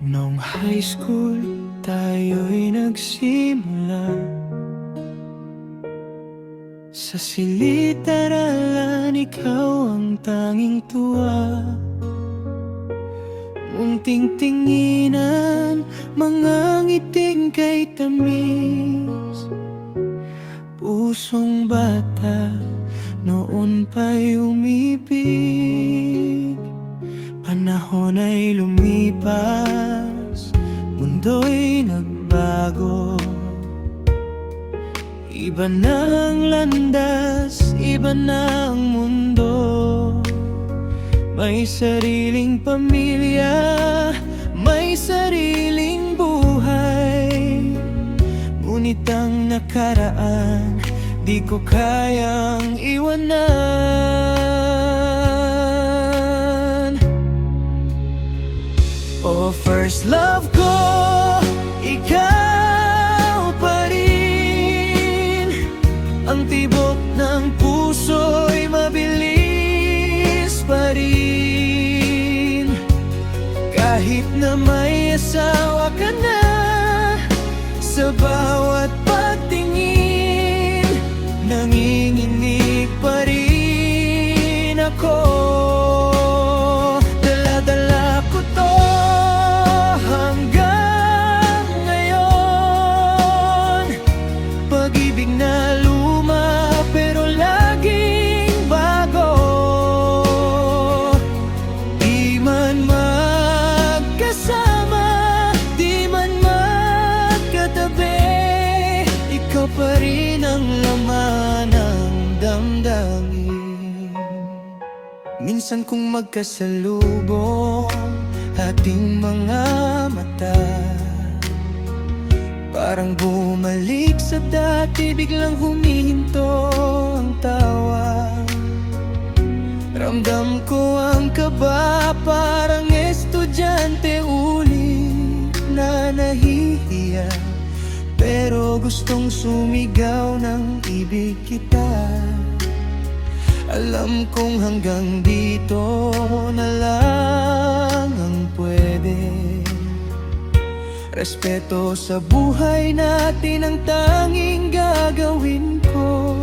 Nung high school, tayo'y nagsimula sa silid-aralan, ikaw ang tanging tuwa. Munting tinginan, mga ngiting kay tamis. Pusong bata, noon pa'y umibig. Panahon ay lumipas, mundo'y nagbago. Iba na ang landas, iba na ang mundo. May sariling pamilya, may sariling buhay. Ngunit ang nakaraan, di ko kayang iwanan. Oh, first love ko, ikaw pa rin. Ang tibok ng puso'y mabilis pa rin. Kahit na may asawa ka na, sa bawat pagtingin, nanginginig pa rin ako. Dala-dala ko to hanggang ngayon. Pag-ibig na luma pero laging bago. Di man magkasama, di man magkatabi, ikaw pa rin ang laman ng damdamin. Minsan kung magkasalubong ating mga mata, parang bumalik sa dati, biglang humihinto ang tawa. Ramdam ko ang kaba, parang estudyante ulit na nahihiya, pero gustong sumigaw ng ibig kita. Alam kong hanggang dito na lang ang pwede. Respeto sa buhay natin ang tanging gagawin ko.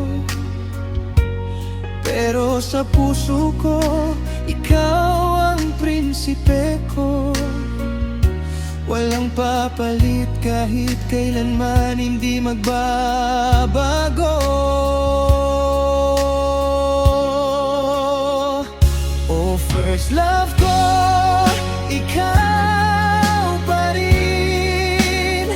Pero sa puso ko, ikaw ang prinsipe ko. Walang papalit kahit kailanman, hindi magbabago. Oh, first love ko, ikaw pa rin.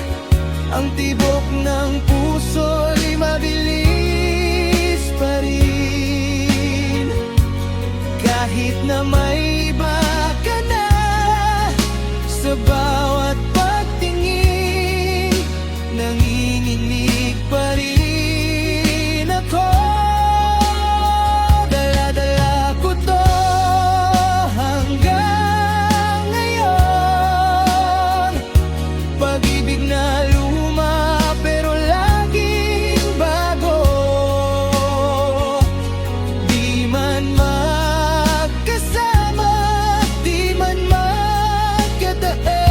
Ang tibok ng puso'y mabilis pa rin. Kahit na may iba ka na, sa bawat pagtingin, nanginginig pa rin ako. Dala-dala ko to hanggang ngayon. Pag-ibig na luma pero laging bago. Di man magkasama, di man magkatae,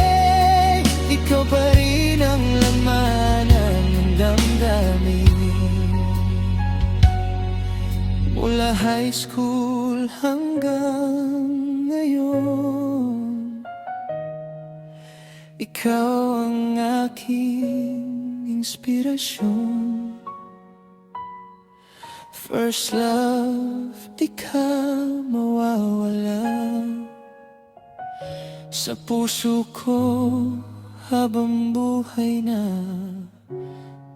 ikaw pa rin ang laman ng damdamin. Mula high school hanggang ngayon, ikaw ang aking inspirasyon. First love, di ka mawawala sa puso ko habang buhay na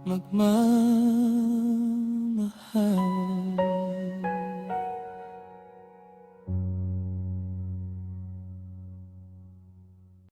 magmamahal.